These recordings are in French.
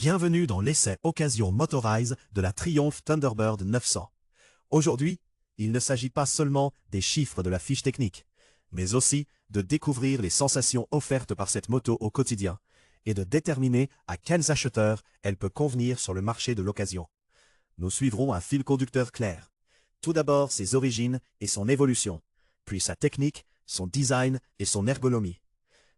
Bienvenue dans l'essai Occasion Motorise de la Triumph Thunderbird 900. Aujourd'hui, il ne s'agit pas seulement des chiffres de la fiche technique, mais aussi de découvrir les sensations offertes par cette moto au quotidien et de déterminer à quels acheteurs elle peut convenir sur le marché de l'occasion. Nous suivrons un fil conducteur clair. Tout d'abord ses origines et son évolution, puis sa technique, son design et son ergonomie.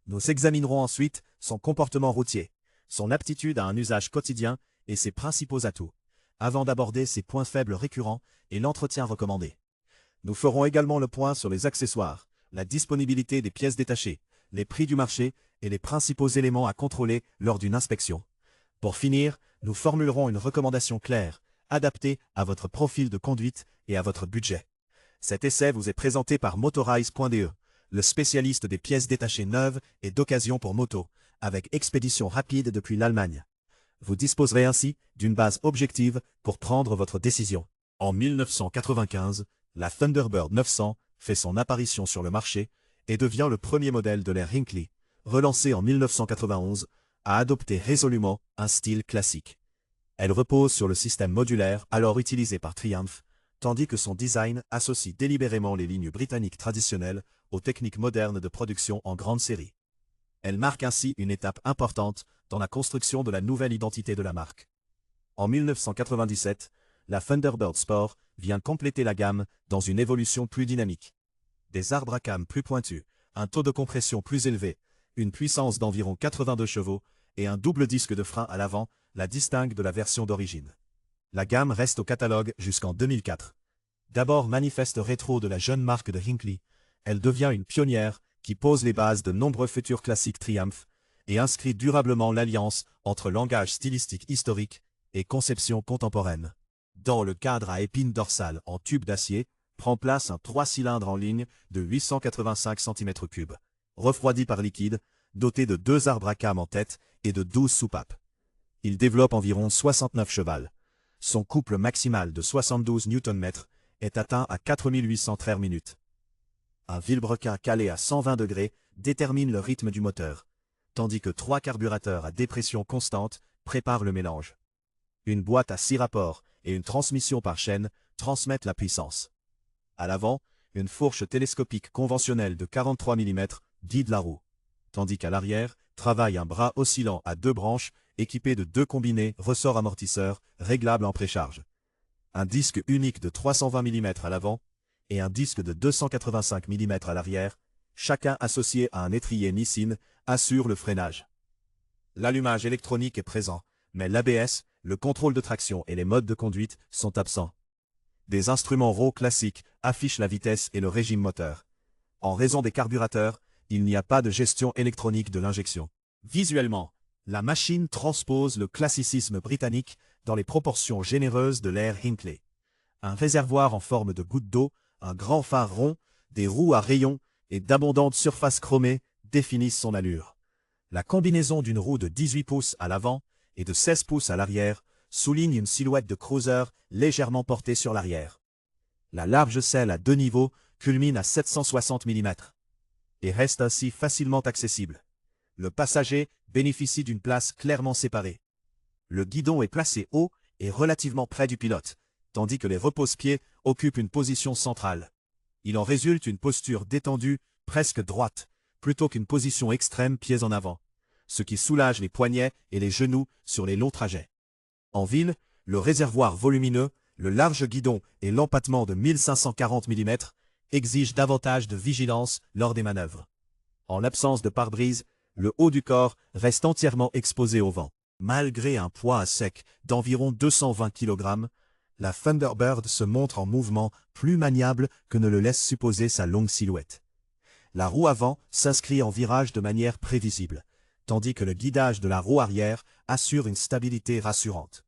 Nous examinerons ensuite son comportement routier, son aptitude à un usage quotidien et ses principaux atouts, avant d'aborder ses points faibles récurrents et l'entretien recommandé. Nous ferons également le point sur les accessoires, la disponibilité des pièces détachées, les prix du marché et les principaux éléments à contrôler lors d'une inspection. Pour finir, nous formulerons une recommandation claire, adaptée à votre profil de conduite et à votre budget. Cet essai vous est présenté par Motorise.de, le spécialiste des pièces détachées neuves et d'occasion pour moto, avec expédition rapide depuis l'Allemagne. Vous disposerez ainsi d'une base objective pour prendre votre décision. En 1995, la Thunderbird 900 fait son apparition sur le marché et devient le premier modèle de l'ère Hinckley, relancé en 1991, à adopter résolument un style classique. Elle repose sur le système modulaire alors utilisé par Triumph, tandis que son design associe délibérément les lignes britanniques traditionnelles aux techniques modernes de production en grande série. Elle marque ainsi une étape importante dans la construction de la nouvelle identité de la marque. En 1997, la Thunderbird Sport vient compléter la gamme dans une évolution plus dynamique. Des arbres à cames plus pointus, un taux de compression plus élevé, une puissance d'environ 82 chevaux et un double disque de frein à l'avant la distinguent de la version d'origine. La gamme reste au catalogue jusqu'en 2004. D'abord manifeste rétro de la jeune marque de Hinckley, elle devient une pionnière qui pose les bases de nombreux futurs classiques Triumph et inscrit durablement l'alliance entre langage stylistique historique et conception contemporaine. Dans le cadre à épines dorsales en tube d'acier, prend place un 3 cylindres en ligne de 885 cm3, refroidi par liquide, doté de 2 arbres à cames en tête et de 12 soupapes. Il développe environ 69 chevaux. Son couple maximal de 72 Nm est atteint à 4800 traires-minutes. Un vilebrequin calé à 120 degrés détermine le rythme du moteur, tandis que 3 carburateurs à dépression constante préparent le mélange. Une boîte à 6 rapports et une transmission par chaîne transmettent la puissance. À l'avant, une fourche télescopique conventionnelle de 43 mm guide la roue, tandis qu'à l'arrière travaille un bras oscillant à 2 branches équipé de 2 combinés ressorts amortisseurs réglables en précharge. Un disque unique de 320 mm à l'avant et un disque de 285 mm à l'arrière, chacun associé à un étrier Nissin, assure le freinage. L'allumage électronique est présent, mais l'ABS, le contrôle de traction et les modes de conduite sont absents. Des instruments RAW classiques affichent la vitesse et le régime moteur. En raison des carburateurs, il n'y a pas de gestion électronique de l'injection. Visuellement, la machine transpose le classicisme britannique dans les proportions généreuses de l'ère Hinckley. Un réservoir en forme de goutte d'eau, un grand phare rond, des roues à rayons et d'abondantes surfaces chromées définissent son allure. La combinaison d'une roue de 18 pouces à l'avant et de 16 pouces à l'arrière souligne une silhouette de cruiser légèrement portée sur l'arrière. La large selle à 2 niveaux culmine à 760 mm et reste ainsi facilement accessible. Le passager bénéficie d'une place clairement séparée. Le guidon est placé haut et relativement près du pilote, tandis que les repose-pieds occupent une position centrale. Il en résulte une posture détendue, presque droite, plutôt qu'une position extrême pieds en avant, ce qui soulage les poignets et les genoux sur les longs trajets. En ville, le réservoir volumineux, le large guidon et l'empattement de 1540 mm exigent davantage de vigilance lors des manœuvres. En l'absence de pare-brise, le haut du corps reste entièrement exposé au vent. Malgré un poids à sec d'environ 220 kg, la Thunderbird se montre en mouvement plus maniable que ne le laisse supposer sa longue silhouette. La roue avant s'inscrit en virage de manière prévisible, tandis que le guidage de la roue arrière assure une stabilité rassurante.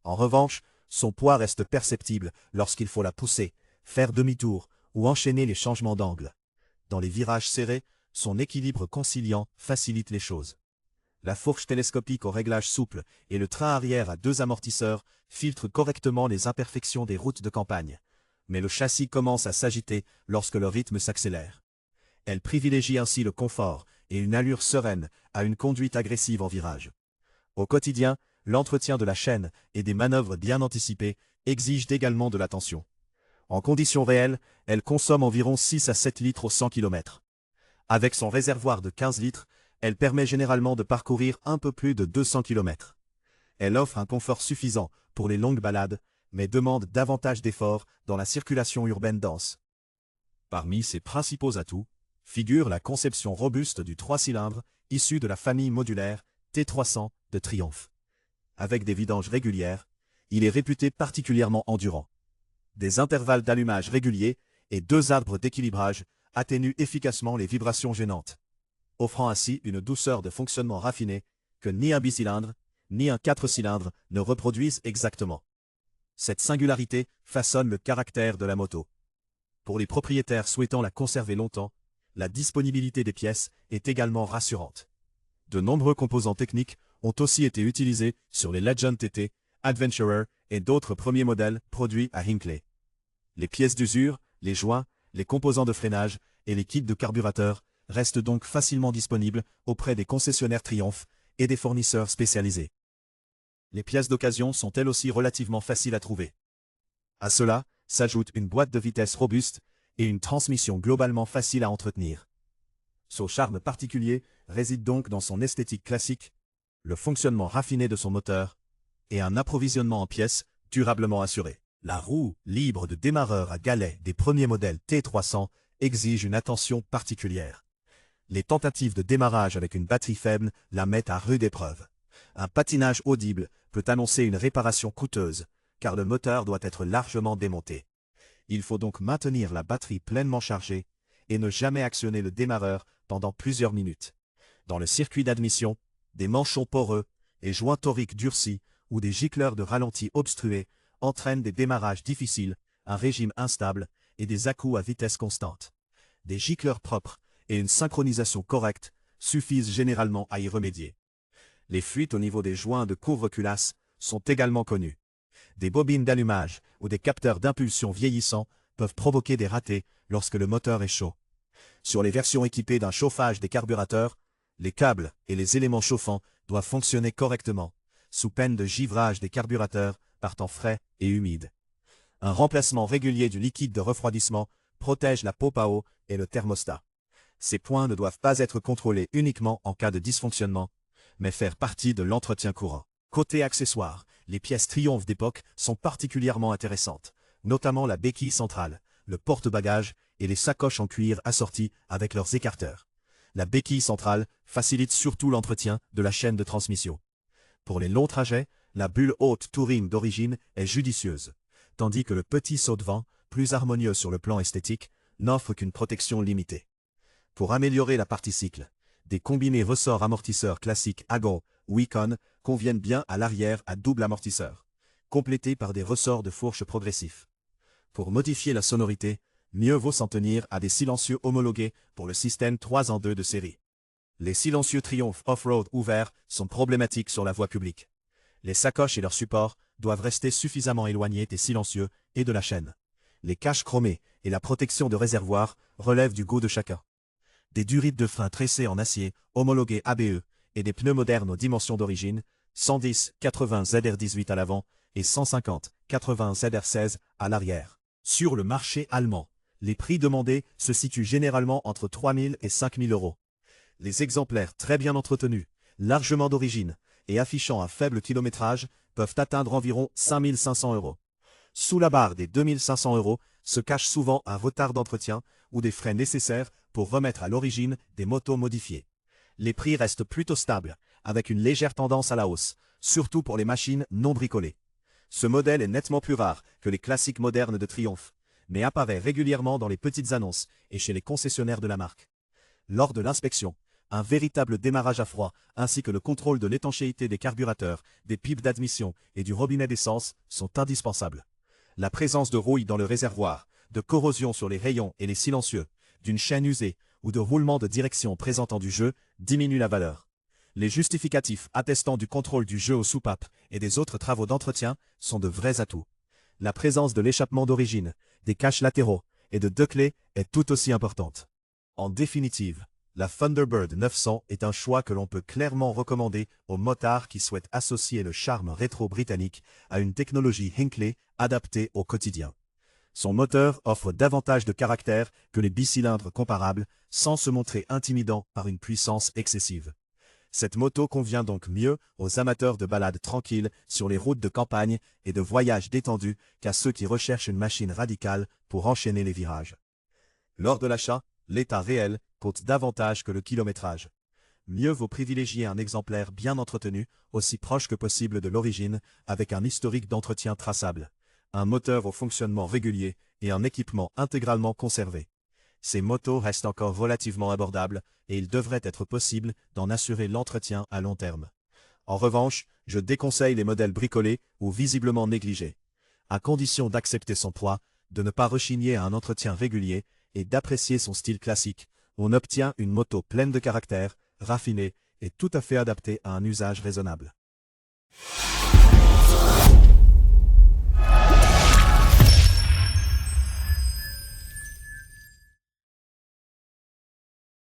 En revanche, son poids reste perceptible lorsqu'il faut la pousser, faire demi-tour ou enchaîner les changements d'angle. Dans les virages serrés, son équilibre conciliant facilite les choses. La fourche télescopique au réglage souple et le train arrière à 2 amortisseurs filtrent correctement les imperfections des routes de campagne. Mais le châssis commence à s'agiter lorsque le rythme s'accélère. Elle privilégie ainsi le confort et une allure sereine à une conduite agressive en virage. Au quotidien, l'entretien de la chaîne et des manœuvres bien anticipées exigent également de l'attention. En conditions réelles, elle consomme environ 6 à 7 litres au 100 km. Avec son réservoir de 15 litres, elle permet généralement de parcourir un peu plus de 200 km. Elle offre un confort suffisant pour les longues balades, mais demande davantage d'efforts dans la circulation urbaine dense. Parmi ses principaux atouts, figure la conception robuste du 3 cylindres issu de la famille modulaire T300 de Triumph. Avec des vidanges régulières, il est réputé particulièrement endurant. Des intervalles d'allumage réguliers et 2 arbres d'équilibrage atténuent efficacement les vibrations gênantes, offrant ainsi une douceur de fonctionnement raffinée que ni un bicylindre, ni un 4 cylindres ne reproduisent exactement. Cette singularité façonne le caractère de la moto. Pour les propriétaires souhaitant la conserver longtemps, la disponibilité des pièces est également rassurante. De nombreux composants techniques ont aussi été utilisés sur les Legend TT, Adventurer et d'autres premiers modèles produits à Hinckley. Les pièces d'usure, les joints, les composants de freinage et les kits de carburateur restent donc facilement disponibles auprès des concessionnaires Triumph et des fournisseurs spécialisés. Les pièces d'occasion sont elles aussi relativement faciles à trouver. À cela s'ajoute une boîte de vitesse robuste et une transmission globalement facile à entretenir. Son charme particulier réside donc dans son esthétique classique, le fonctionnement raffiné de son moteur et un approvisionnement en pièces durablement assuré. La roue libre de démarreur à galets des premiers modèles T300 exige une attention particulière. Les tentatives de démarrage avec une batterie faible la mettent à rude épreuve. Un patinage audible peut annoncer une réparation coûteuse, car le moteur doit être largement démonté. Il faut donc maintenir la batterie pleinement chargée et ne jamais actionner le démarreur pendant plusieurs minutes. Dans le circuit d'admission, des manchons poreux, et joints toriques durcis ou des gicleurs de ralenti obstrués entraînent des démarrages difficiles, un régime instable et des à-coups à vitesse constante. Des gicleurs propres et une synchronisation correcte suffisent généralement à y remédier. Les fuites au niveau des joints de couvre-culasse sont également connues. Des bobines d'allumage ou des capteurs d'impulsion vieillissants peuvent provoquer des ratés lorsque le moteur est chaud. Sur les versions équipées d'un chauffage des carburateurs, les câbles et les éléments chauffants doivent fonctionner correctement, sous peine de givrage des carburateurs par temps frais et humide. Un remplacement régulier du liquide de refroidissement protège la pompe à eau et le thermostat. Ces points ne doivent pas être contrôlés uniquement en cas de dysfonctionnement, mais faire partie de l'entretien courant. Côté accessoires, les pièces Triumph d'époque sont particulièrement intéressantes, notamment la béquille centrale, le porte-bagages et les sacoches en cuir assorties avec leurs écarteurs. La béquille centrale facilite surtout l'entretien de la chaîne de transmission. Pour les longs trajets, la bulle haute Touring d'origine est judicieuse, tandis que le petit saut de vent, plus harmonieux sur le plan esthétique, n'offre qu'une protection limitée. Pour améliorer la partie cycle, des combinés ressorts amortisseurs classiques Agon ou Icon conviennent bien à l'arrière à double amortisseur, complétés par des ressorts de fourche progressifs. Pour modifier la sonorité, mieux vaut s'en tenir à des silencieux homologués pour le système 3 en 2 de série. Les silencieux Triumph Off-Road ouverts sont problématiques sur la voie publique. Les sacoches et leurs supports doivent rester suffisamment éloignés des silencieux et de la chaîne. Les caches chromées et la protection de réservoir relèvent du goût de chacun. Des durites de frein tressées en acier, homologués ABE, et des pneus modernes aux dimensions d'origine, 110-80 ZR18 à l'avant et 150-80 ZR16 à l'arrière. Sur le marché allemand, les prix demandés se situent généralement entre 3 000 et 5 000 euros. Les exemplaires très bien entretenus, largement d'origine et affichant un faible kilométrage peuvent atteindre environ 5 500 euros. Sous la barre des 2 500 euros se cache souvent un retard d'entretien ou des frais nécessaires pour remettre à l'origine des motos modifiées. Les prix restent plutôt stables, avec une légère tendance à la hausse, surtout pour les machines non bricolées. Ce modèle est nettement plus rare que les classiques modernes de Triumph, mais apparaît régulièrement dans les petites annonces et chez les concessionnaires de la marque. Lors de l'inspection, un véritable démarrage à froid, ainsi que le contrôle de l'étanchéité des carburateurs, des pipes d'admission et du robinet d'essence sont indispensables. La présence de rouille dans le réservoir, de corrosion sur les rayons et les silencieux, d'une chaîne usée ou de roulement de direction présentant du jeu diminue la valeur. Les justificatifs attestant du contrôle du jeu aux soupapes et des autres travaux d'entretien sont de vrais atouts. La présence de l'échappement d'origine, des caches latéraux et de 2 clés est tout aussi importante. En définitive, La Thunderbird 900 est un choix que l'on peut clairement recommander aux motards qui souhaitent associer le charme rétro-britannique à une technologie Hinckley adaptée au quotidien. Son moteur offre davantage de caractère que les bicylindres comparables, sans se montrer intimidant par une puissance excessive. Cette moto convient donc mieux aux amateurs de balades tranquilles sur les routes de campagne et de voyages détendus qu'à ceux qui recherchent une machine radicale pour enchaîner les virages. Lors de l'achat, l'état réel compte davantage que le kilométrage. Mieux vaut privilégier un exemplaire bien entretenu, aussi proche que possible de l'origine, avec un historique d'entretien traçable, un moteur au fonctionnement régulier et un équipement intégralement conservé. Ces motos restent encore relativement abordables et il devrait être possible d'en assurer l'entretien à long terme. En revanche, je déconseille les modèles bricolés ou visiblement négligés. À condition d'accepter son poids, de ne pas rechigner à un entretien régulier et d'apprécier son style classique, on obtient une moto pleine de caractère, raffinée et tout à fait adaptée à un usage raisonnable.